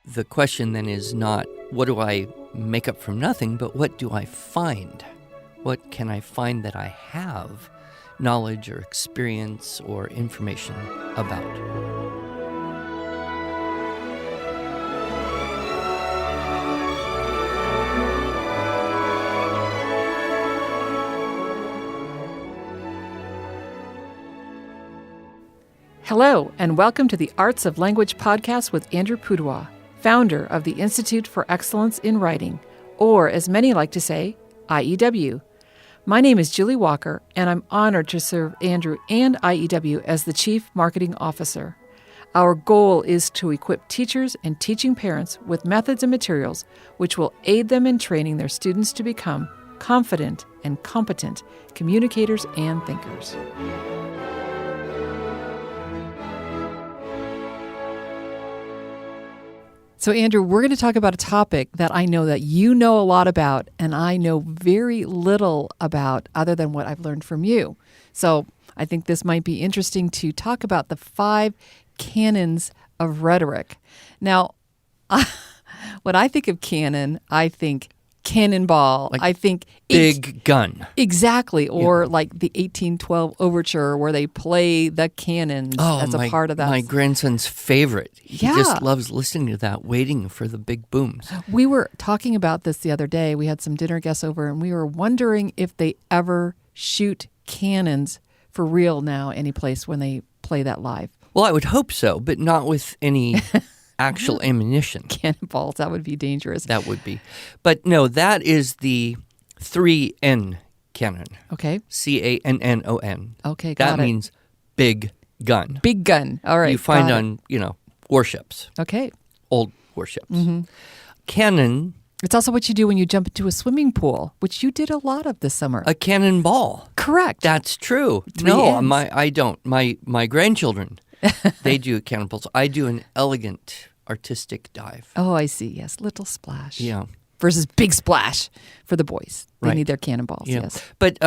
the question then is not, what do I make up from nothing, but what do I find? What can I find that I have knowledge or experience or information about? Hello, and welcome to the Arts of Language podcast with Andrew Pudewa, founder of the Institute for Excellence in Writing, or as many like to say, IEW. My name is Julie Walker, and I'm honored to serve Andrew and IEW as the Chief Marketing Officer. Our goal is to equip teachers and teaching parents with methods and materials which will aid them in training their students to become confident and competent communicators and thinkers. So, Andrew, we're going to talk about a topic that I know that you know a lot about, and I know very little about other than what I've learned from you. So I think this might be interesting to talk about the 5 canons of rhetoric. Now, when I think of canon, I think cannonball. Like I think big gun. Exactly. Or like the 1812 overture where they play the cannons as a part of that. My grandson's favorite. He Yeah. just loves listening to that, waiting for the big booms. We were talking about this the other day. We had some dinner guests over, and we were wondering if they ever shoot cannons for real now any place when they play that live. Well, I would hope so, but not with any actual ammunition. Cannonballs, that would be dangerous. That would be. But no, that is the 3N canon. Okay. C-A-N-N-O-N. Okay, got That it. means big gun. Big gun. All right. You find got on, warships, it. Okay. old warships. Cannon, It's also what you do when you jump into a swimming pool, which you did a lot of this summer. a cannonball. Correct. That's true. 3 No, Ns. I don't. My grandchildren, they do cannonballs. I do an elegant artistic dive. Oh, I see. Yes. Little splash. Yeah. Versus big splash for the boys. They Right. need their cannonballs. Yeah. Yes. But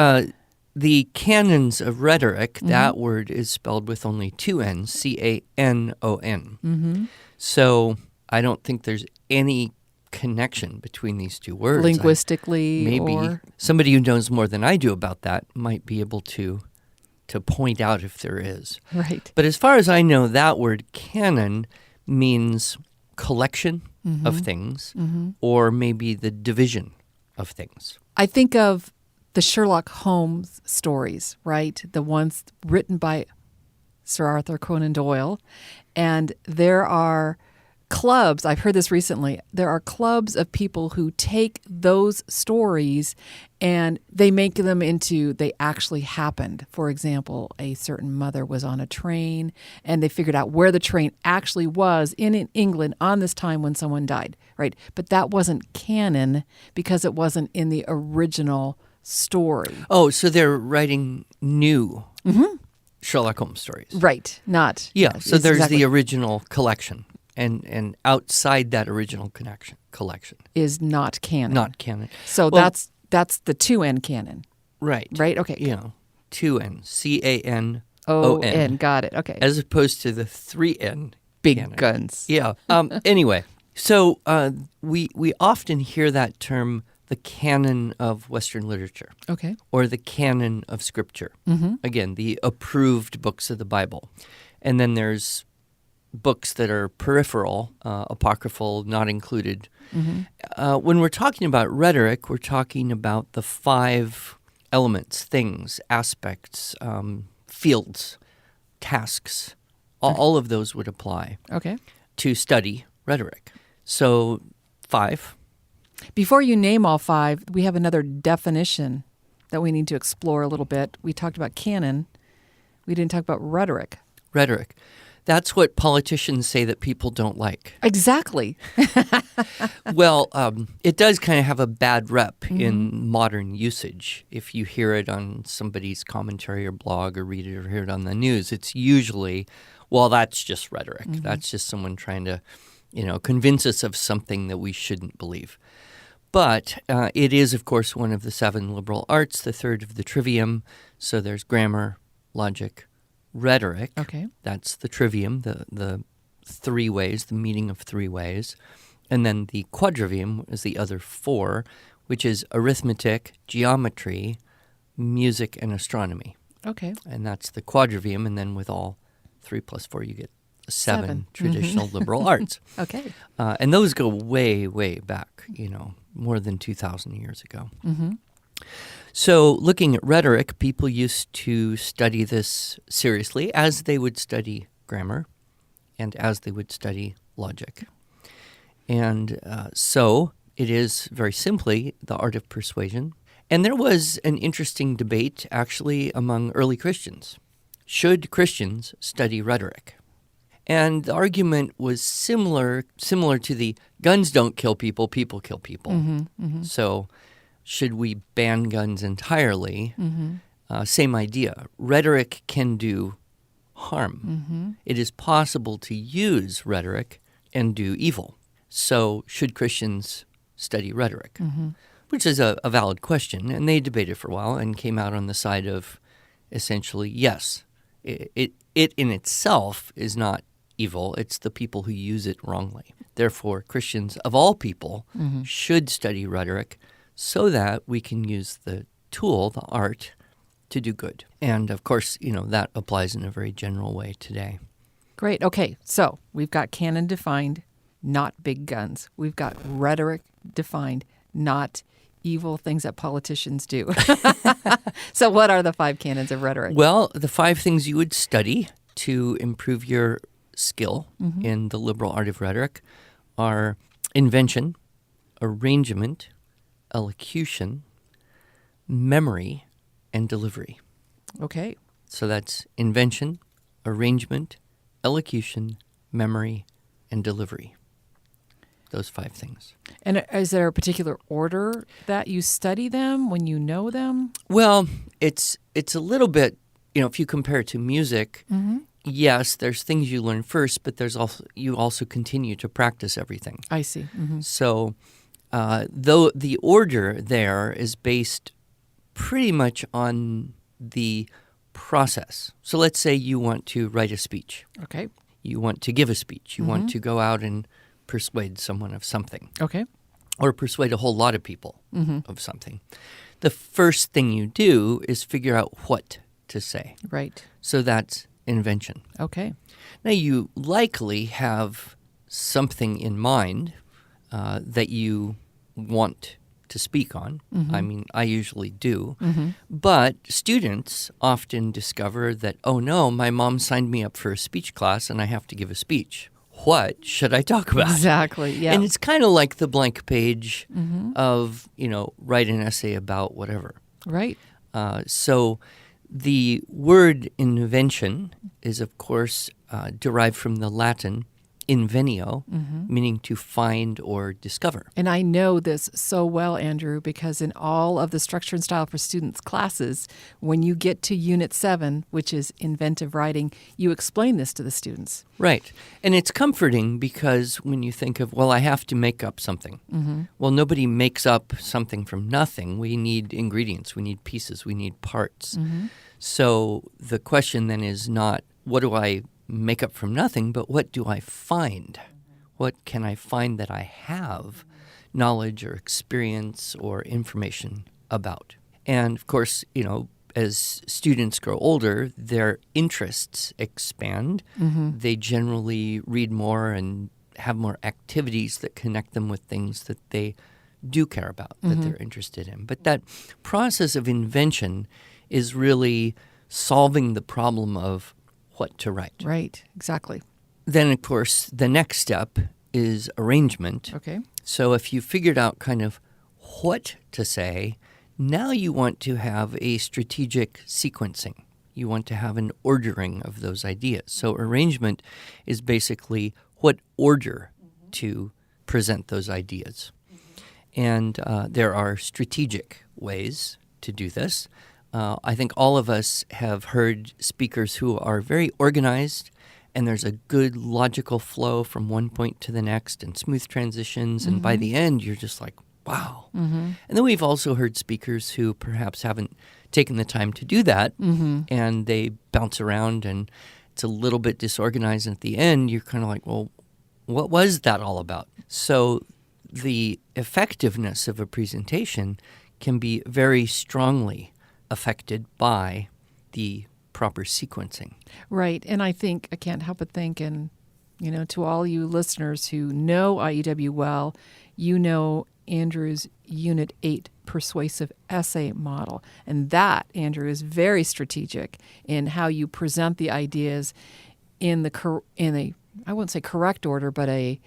the canons of rhetoric, that word is spelled with only 2 N's, C-A-N-O-N. Mm-hmm. So I don't think there's any connection between these two words. Linguistically, Maybe or somebody who knows more than I do about that might be able to point out if there is. right. But as far as I know, that word canon means collection of things or maybe the division of things. I think of the Sherlock Holmes stories, right? The ones written by Sir Arthur Conan Doyle. And there are clubs, I've heard this recently, there are clubs of people who take those stories and they make them into, they actually happened. For example, a certain mother was on a train and they figured out where the train actually was in England on this time when someone died, right? But that wasn't canon because it wasn't in the original story. Oh, so they're writing new Sherlock Holmes stories. Right, not. Yeah, so it's there's exactly- the original collection. And outside that original collection, is not canon. not canon. So Well, that's the 2N canon, right. right? Okay. You know, 2N, C-A-N-O-N, O-N, got it. Okay. as opposed to the 3N Big canon. guns. Yeah. Anyway, so we often hear that term, the canon of Western literature, Okay. or the canon of Scripture. Again, the approved books of the Bible. And then there's books that are peripheral, apocryphal, not included. When we're talking about rhetoric, we're talking about the 5 elements, things, aspects, fields, tasks. All of those would apply Okay. to study rhetoric. So 5. Before you name all 5, we have another definition that we need to explore a little bit. We talked about canon. We didn't talk about rhetoric. Rhetoric. That's what politicians say that people don't like. Exactly. Well, it does kind of have a bad rep in modern usage. If you hear it on somebody's commentary or blog or read it or hear it on the news, it's usually, well, that's just rhetoric. That's just someone trying to, convince us of something that we shouldn't believe. But it is, of course, one of the 7 liberal arts, the 3rd of the trivium. So there's grammar, logic, rhetoric. Okay. That's the trivium, the 3 ways, the meaning of 3 ways. And then the quadrivium is the other 4, which is arithmetic, geometry, music, and astronomy. Okay. And that's the quadrivium. And then with all 3 plus 4, you get 7 7. traditional liberal arts. Okay. And those go way, way back, more than 2,000 years ago. Mm-hmm. So looking at rhetoric, people used to study this seriously as they would study grammar and as they would study logic. And so it is very simply the art of persuasion. And there was an interesting debate actually among early Christians. Should Christians study rhetoric? And the argument was similar to the guns don't kill people, people kill people. Mm-hmm. Mm-hmm. So should we ban guns entirely? Mm-hmm. Same idea. Rhetoric can do harm. Mm-hmm. It is possible to use rhetoric and do evil. So should Christians study rhetoric? Mm-hmm. Which is a valid question. And they debated for a while and came out on the side of essentially, yes, it in itself is not evil. It's the people who use it wrongly. Therefore, Christians of all people Mm-hmm. should study rhetoric so that we can use the tool, the art, to do good. And of course, that applies in a very general way today. Great. Okay. So we've got canon defined, not big guns. We've got rhetoric defined, not evil things that politicians do. So what are the 5 canons of rhetoric? Well, the 5 things you would study to improve your skill Mm-hmm. in the liberal art of rhetoric are invention, arrangement, elocution, memory, and delivery. Okay. So that's invention, arrangement, elocution, memory, and delivery. Those 5 things. And is there a particular order that you study them when you know them? Well, it's a little bit, if you compare it to music, Mm-hmm. yes, there's things you learn first, but you also continue to practice everything. I see. Mm-hmm. So though the order there is based pretty much on the process. So let's say you want to write a speech. Okay. You want to give a speech. You Mm-hmm. want to go out and persuade someone of something, Okay. or persuade a whole lot of people Mm-hmm. of something. The first thing you do is figure out what to say. Right. So that's invention. Okay. Now, you likely have something in mind that you want to speak on. Mm-hmm. I mean, I usually do. Mm-hmm. But students often discover that, oh no, my mom signed me up for a speech class and I have to give a speech. What should I talk about? Exactly. Yeah. And it's kind of like the blank page Mm-hmm. of, write an essay about whatever. Right. So the word invention is, of course, derived from the Latin invenio, Mm-hmm. meaning to find or discover. And I know this so well, Andrew, because in all of the Structure and Style for Students classes, when you get to Unit 7, which is inventive writing, you explain this to the students. Right. And it's comforting because when you think of, well, I have to make up something. Mm-hmm. Well, nobody makes up something from nothing. We need ingredients. We need pieces. We need parts. Mm-hmm. So the question then is not, what do I make up from nothing, but what do I find? What can I find that I have knowledge or experience or information about? And of course, as students grow older, their interests expand. Mm-hmm. They generally read more and have more activities that connect them with things that they do care about, that Mm-hmm. they're interested in. But that process of invention is really solving the problem of what to write. Right. Exactly. Then, of course, the next step is arrangement. Okay. So if you figured out kind of what to say, now you want to have a strategic sequencing. You want to have an ordering of those ideas. So arrangement is basically what order to present those ideas. And there are strategic ways to do this. I think all of us have heard speakers who are very organized, and there's a good logical flow from one point to the next and smooth transitions. And by the end, you're just like, wow. Mm-hmm. And then we've also heard speakers who perhaps haven't taken the time to do that, Mm-hmm. and they bounce around. And it's a little bit disorganized. And at the end, you're kind of like, well, what was that all about? So the effectiveness of a presentation can be very strongly affected by the proper sequencing. Right. And I can't help but think, and, to all you listeners who know IEW well, Andrew's Unit 8 persuasive essay model. And that, Andrew, is very strategic in how you present the ideas in a, I wouldn't say correct order, but a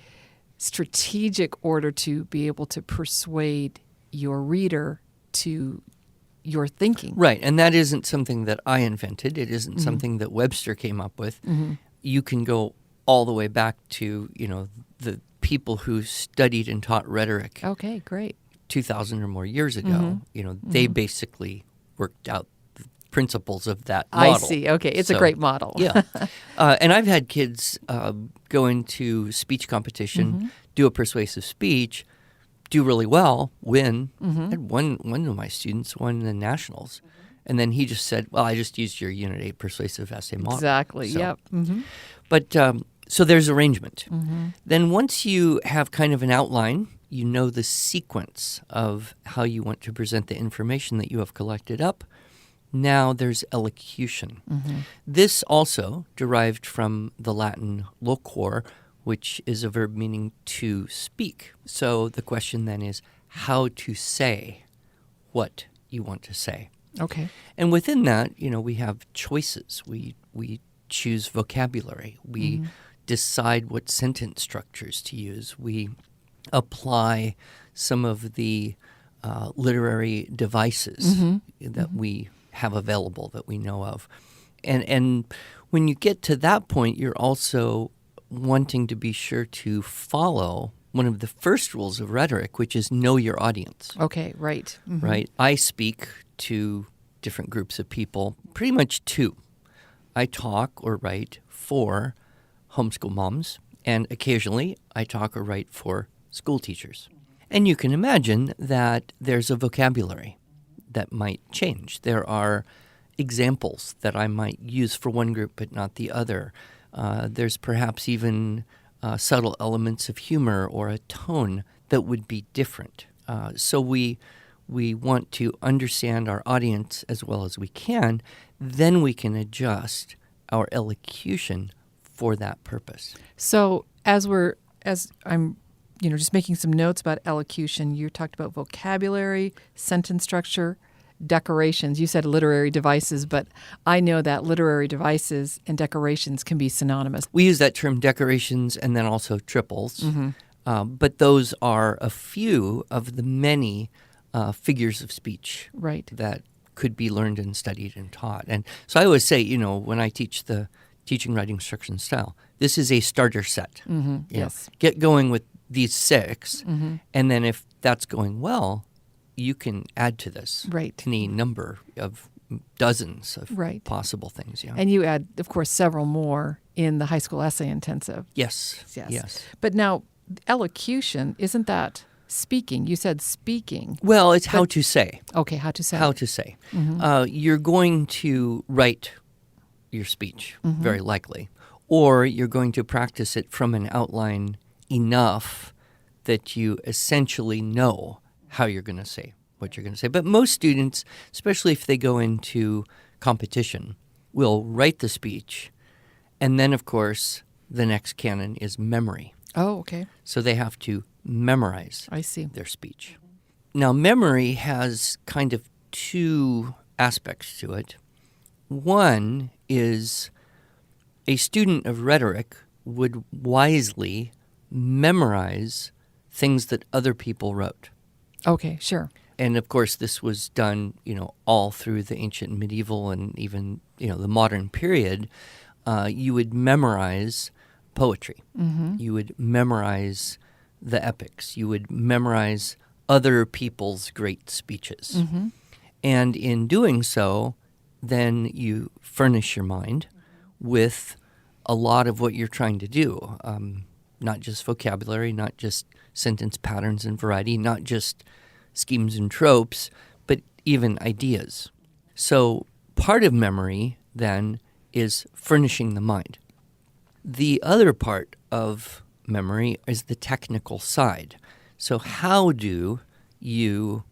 strategic order to be able to persuade your reader to your thinking. Right. And that isn't something that I invented. It isn't something that Webster came up with. You can go all the way back to, the people who studied and taught rhetoric. Okay, great. 2,000 or more years ago. They basically worked out the principles of that model. I see. Okay, it's a great model. Yeah. And I've had kids go into speech competition, do a persuasive speech, do really well, win. I had one of my students won the nationals. And then he just said, well, I just used your Unit 8 persuasive essay model. Exactly, yep. But so there's arrangement. Then once you have kind of an outline, you know the sequence of how you want to present the information that you have collected up. Now there's elocution. This also derived from the Latin loquor, which is a verb meaning to speak. So the question then is how to say what you want to say. Okay. And within that, we have choices. We choose vocabulary. We decide what sentence structures to use. We apply some of the literary devices that we have available, that we know of. And when you get to that point, you're also wanting to be sure to follow one of the first rules of rhetoric, which is know your audience. Okay, right. Right? I speak to different groups of people, pretty much two. I talk or write for homeschool moms, and occasionally I talk or write for school teachers. And you can imagine that there's a vocabulary that might change. There are examples that I might use for one group but not the other. There's perhaps even subtle elements of humor or a tone that would be different. So we want to understand our audience as well as we can. Then we can adjust our elocution for that purpose. So as I'm just making some notes about elocution, you talked about vocabulary, sentence structure, decorations. You said literary devices, but I know that literary devices and decorations can be synonymous. We use that term decorations and then also triples, but those are a few of the many figures of speech that could be learned and studied and taught. And so I always say, when I teach the teaching, writing, structure, and style, this is a starter set. Yes. Get going with these 6, and then if that's going well, you can add to this any number of dozens of possible things. Yeah. And you add, of course, several more in the high school essay intensive. Yes. But now, elocution, isn't that speaking? You said speaking. Well, it's how to say. Okay, how to say. How to say. You're going to write your speech, very likely, or you're going to practice it from an outline enough that you essentially know how you're going to say what you're going to say. But most students, especially if they go into competition, will write the speech, and then, of course, the next canon is memory. Oh, okay. So they have to memorize their speech. Now, memory has kind of 2 aspects to it. One is a student of rhetoric would wisely memorize things that other people wrote. Okay, sure. And of course, this was done, all through the ancient medieval and even, the modern period. You would memorize poetry. You would memorize the epics. You would memorize other people's great speeches. And in doing so, then you furnish your mind with a lot of what you're trying to do. Not just vocabulary, not just sentence patterns and variety, not just schemes and tropes, but even ideas. So part of memory then is furnishing the mind. The other part of memory is the technical side. So how do you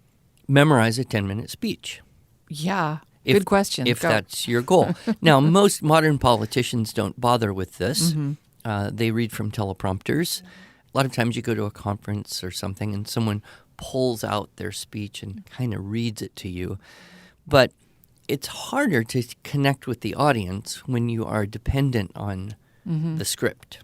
memorize a 10-minute speech? Yeah. Good question. If Go. that's your goal. Now, most modern politicians don't bother with this. They read from teleprompters. A lot of times you go to a conference or something and someone pulls out their speech and kind of reads it to you. But it's harder to connect with the audience when you are dependent on the script.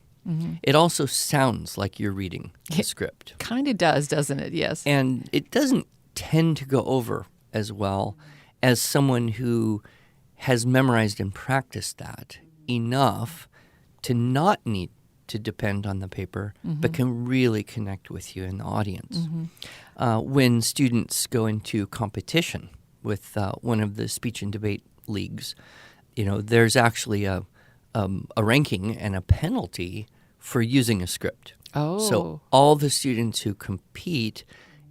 It also sounds like you're reading the script. Kind of does, doesn't it? Yes. And it doesn't tend to go over as well as someone who has memorized and practiced that enough to not need to depend on the paper, but can really connect with you in the audience. When students go into competition with one of the speech and debate leagues, there's actually a ranking and a penalty for using a script. Oh. So all the students who compete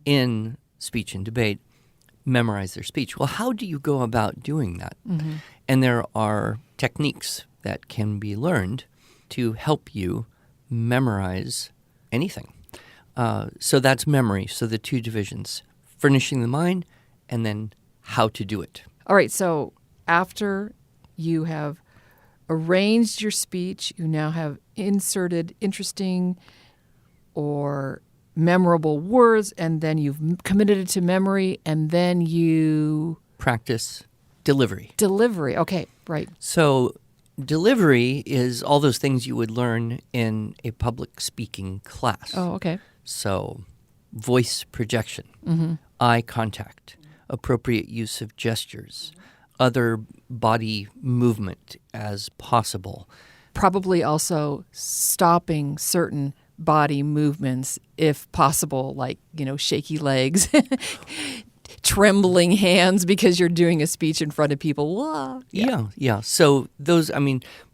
in speech and debate memorize their speech. Well, how do you go about doing that? And there are techniques that can be learned to help you memorize anything. So that's memory. So the two divisions, furnishing the mind and then how to do it. All right. So after you have arranged your speech, you now have inserted interesting or memorable words, and then you've committed it to memory, and then you Practice delivery. Delivery. Okay, right. So delivery is all those things you would learn in a public speaking class. Oh, okay. So voice projection, eye contact, appropriate use of gestures, other body movement as possible. Probably also stopping certain body movements if possible, like, shaky legs, trembling hands because you're doing a speech in front of people. Whoa. Yeah. So those,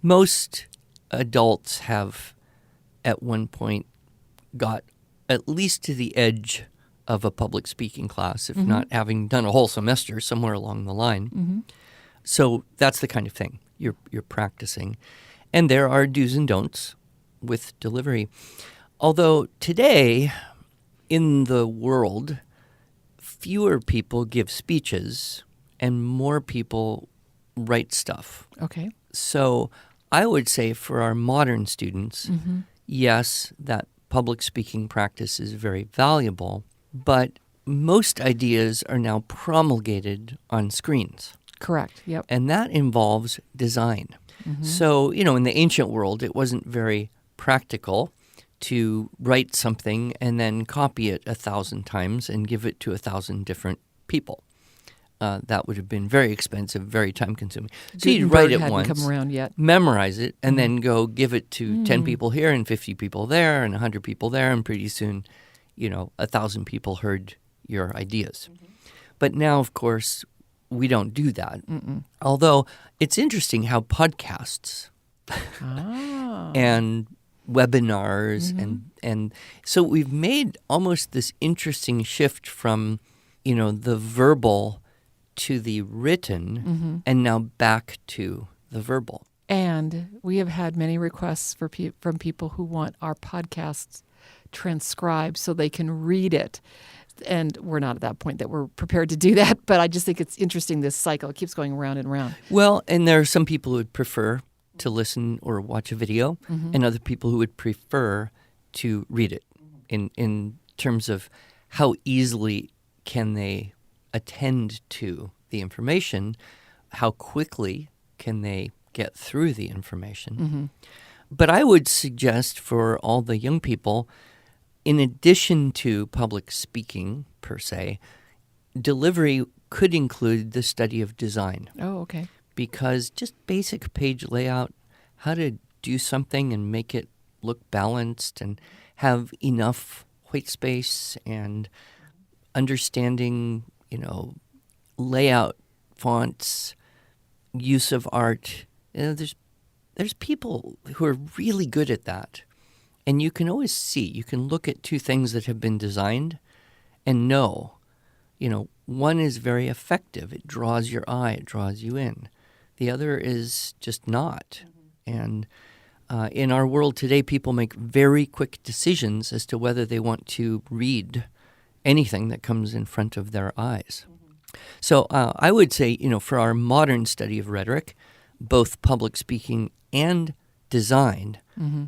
most adults have at one point got at least to the edge of a public speaking class, if not having done a whole semester somewhere along the line. So that's the kind of thing you're practicing. And there are do's and don'ts with delivery. Although today in the world, fewer people give speeches and more people write stuff. Okay. So I would say for our modern students, yes, that public speaking practice is very valuable, but most ideas are now promulgated on screens. Correct. Yep. And that involves design. So, in the ancient world, it wasn't very practical to write something and then copy it 1,000 times and give it to 1,000 different people. That would have been very expensive, very time-consuming. So you'd write it once, come around yet. memorize it, and then go give it to 10 people here and 50 people there and 100 people there, and pretty soon, 1,000 people heard your ideas. But now, of course, we don't do that. Although it's interesting how podcasts and webinars and so we've made almost this interesting shift from, the verbal to the written and now back to the verbal. And we have had many requests from people who want our podcasts transcribed so they can read it. And we're not at that point that we're prepared to do that, but I just think it's interesting, this cycle. It keeps going round and round. Well, and there are some people who would prefer to listen or watch a video, and other people who would prefer to read it in terms of how easily can they attend to the information, how quickly can they get through the information. But I would suggest for all the young people, in addition to public speaking per se, delivery could include the study of design. Oh, okay. Because just basic page layout, how to do something and make it look balanced and have enough white space and understanding, layout, fonts, use of art. There's people who are really good at that. And you can always see, you can look at two things that have been designed and know, one is very effective. It draws your eye, it draws you in. The other is just not. And in our world today, people make very quick decisions as to whether they want to read anything that comes in front of their eyes. So I would say, for our modern study of rhetoric, both public speaking and design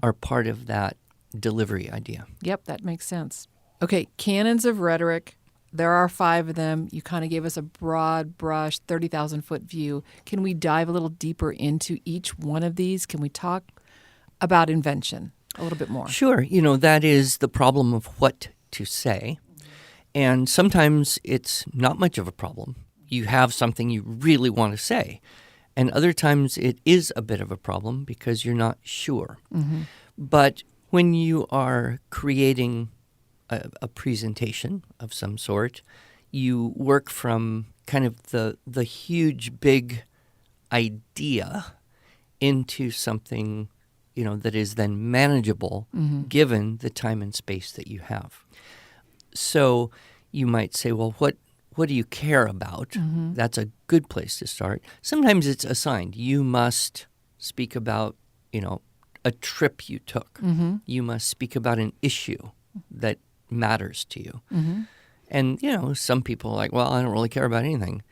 are part of that delivery idea. Yep, that makes sense. Okay, canons of rhetoric. There are 5 of them. You kind of gave us a broad brush, 30,000-foot view. Can we dive a little deeper into each one of these? Can we talk about invention a little bit more? Sure. That is the problem of what to say. And sometimes it's not much of a problem. You have something you really want to say. And other times it is a bit of a problem because you're not sure. But when you are creating a presentation of some sort, you work from kind of the huge, big idea into something, that is then manageable given the time and space that you have. So you might say, well, what do you care about? That's a good place to start. Sometimes it's assigned. You must speak about, a trip you took. You must speak about an issue that matters to you. And, some people are like, well, I don't really care about anything.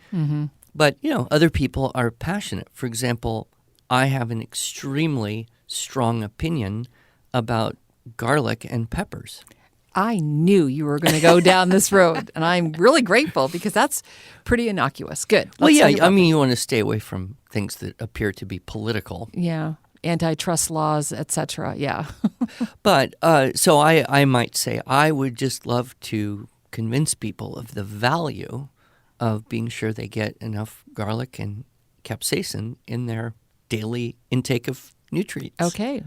But, other people are passionate. For example, I have an extremely strong opinion about garlic and peppers. I knew you were going to go down this road, and I'm really grateful because that's pretty innocuous. Good. Well, yeah, you want to stay away from things that appear to be political. Yeah, antitrust laws, etc. Yeah. But so I might say I would just love to convince people of the value of being sure they get enough garlic and capsaicin in their daily intake of nutrients. Okay.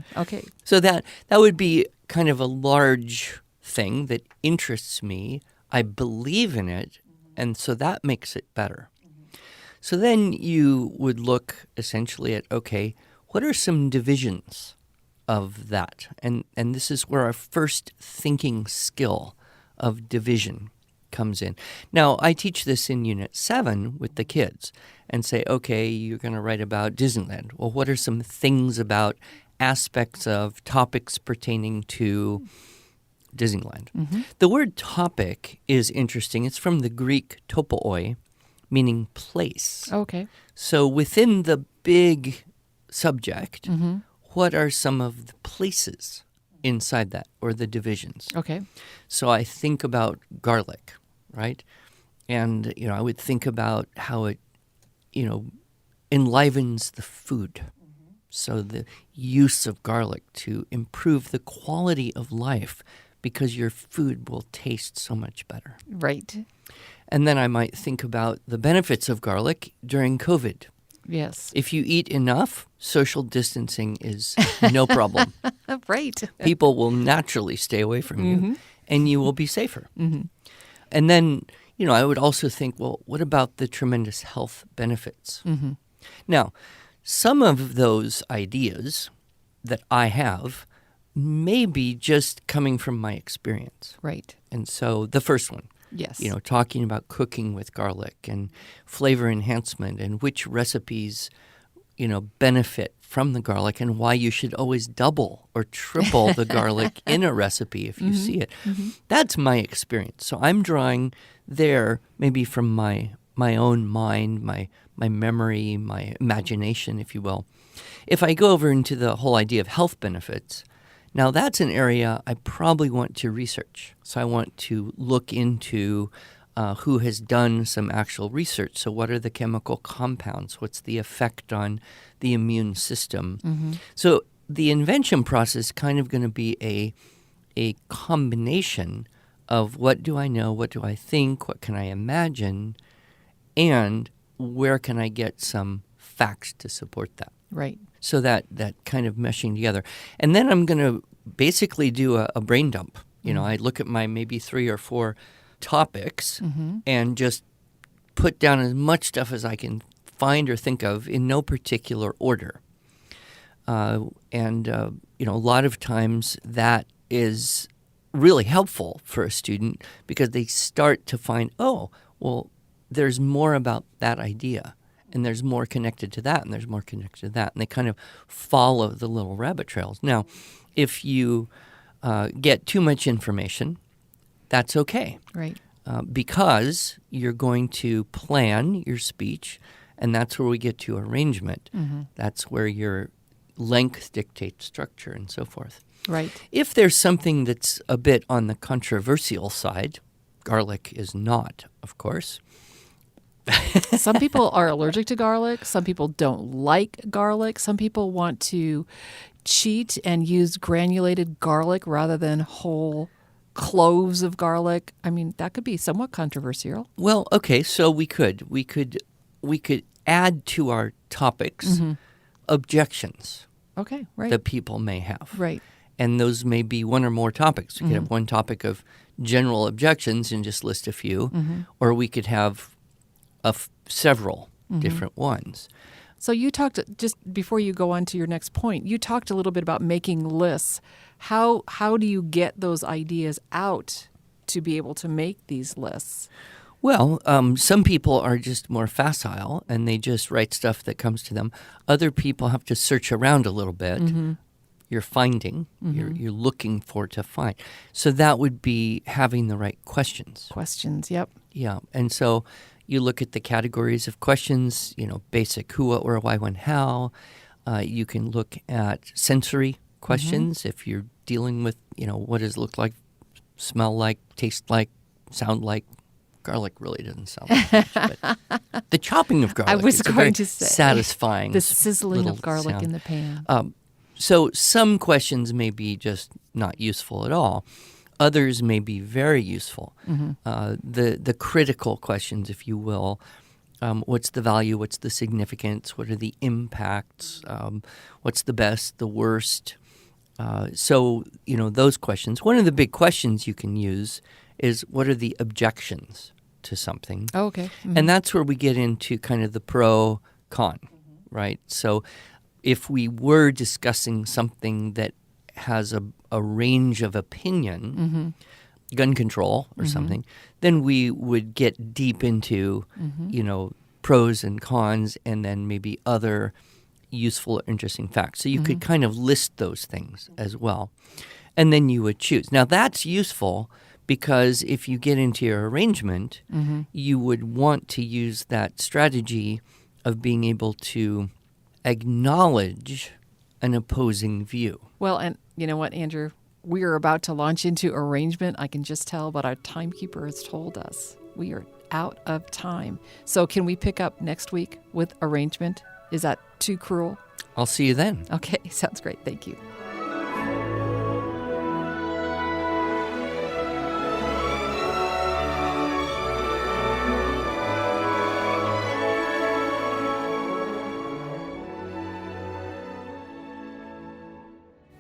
So that would be kind of a large thing that interests me. I believe in it, and so that makes it better. So then you would look essentially at, okay, what are some divisions of that? And this is where our first thinking skill of division comes in. Now, I teach this in Unit 7 with the kids and say, okay, you're going to write about Disneyland. Well, what are some things about aspects of topics pertaining to Disneyland? The word topic is interesting. It's from the Greek topooi, meaning place. Okay. So within the big subject, what are some of the places inside that or the divisions? Okay. So I think about garlic, right? And, I would think about how it, enlivens the food. So the use of garlic to improve the quality of life because your food will taste so much better. Right. And then I might think about the benefits of garlic during COVID. Yes. If you eat enough, social distancing is no problem. Right. People will naturally stay away from you, and you will be safer. And then, I would also think, well, what about the tremendous health benefits? Now, some of those ideas that I have may be just coming from my experience. Right. And so the first one, Yes. talking about cooking with garlic and flavor enhancement and which recipes, benefit from the garlic and why you should always double or triple the garlic in a recipe if you see it. That's my experience. So I'm drawing there maybe from my own mind, my memory, my imagination, if you will. If I go over into the whole idea of health benefits, now that's an area I probably want to research. So I want to look into who has done some actual research. So what are the chemical compounds? What's the effect on the immune system? So the invention process is kind of going to be a combination of what do I know, what do I think, what can I imagine, and where can I get some facts to support that. Right. So that kind of meshing together. And then I'm going to basically do a brain dump. I look at my maybe 3 or 4 topics and just put down as much stuff as I can find or think of in no particular order. A lot of times that is really helpful for a student because they start to find, oh, well, there's more about that idea. and there's more connected to that, and there's more connected to that. And they kind of follow the little rabbit trails. Now, if you get too much information, that's okay. Right. Because you're going to plan your speech, and that's where we get to arrangement. That's where your length dictates structure and so forth. Right. If there's something that's a bit on the controversial side, garlic is not, of course. Some people are allergic to garlic. Some people don't like garlic. Some people want to cheat and use granulated garlic rather than whole cloves of garlic. I mean, that could be somewhat controversial. Well, okay, so we could add to our topics objections Okay, right. that people may have. Right. And those may be one or more topics. We could have one topic of general objections and just list a few, or we could have several different ones. So you talked, just before you go on to your next point, you talked a little bit about making lists. How do you get those ideas out to be able to make these lists? Well, some people are just more facile and they just write stuff that comes to them. Other people have to search around a little bit. You're finding, you're looking for to find. So that would be having the right questions. Questions, yep. Yeah, and so you look at the categories of questions, basic who, what, where, why, when, how. You can look at sensory questions if you're dealing with, what does it look like, smell like, taste like, sound like. Garlic really doesn't sound like much, but the chopping of garlic is going to say satisfying. The sizzling of garlic sound in the pan. So some questions may be just not useful at all. Others may be very useful. The critical questions, if you will, what's the value, what's the significance, what are the impacts, what's the best, the worst. So, those questions. One of the big questions you can use is what are the objections to something? Oh, okay. And that's where we get into kind of the pro-con, right? So if we were discussing something that has a range of opinion, gun control or something, then we would get deep into, pros and cons and then maybe other useful or interesting facts. So you could kind of list those things as well. And then you would choose. Now that's useful because if you get into your arrangement, you would want to use that strategy of being able to acknowledge an opposing view. Well, and you know what, Andrew? We are about to launch into arrangement. I can just tell, but our timekeeper has told us we are out of time. So can we pick up next week with arrangement? Is that too cruel? I'll see you then. Okay, sounds great. Thank you.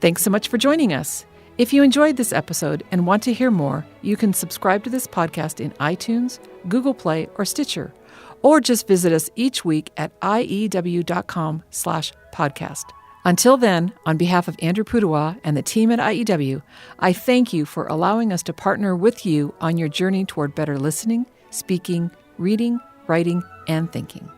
Thanks so much for joining us. If you enjoyed this episode and want to hear more, you can subscribe to this podcast in iTunes, Google Play, or Stitcher, or just visit us each week at iew.com/podcast. Until then, on behalf of Andrew Pudewa and the team at IEW, I thank you for allowing us to partner with you on your journey toward better listening, speaking, reading, writing, and thinking.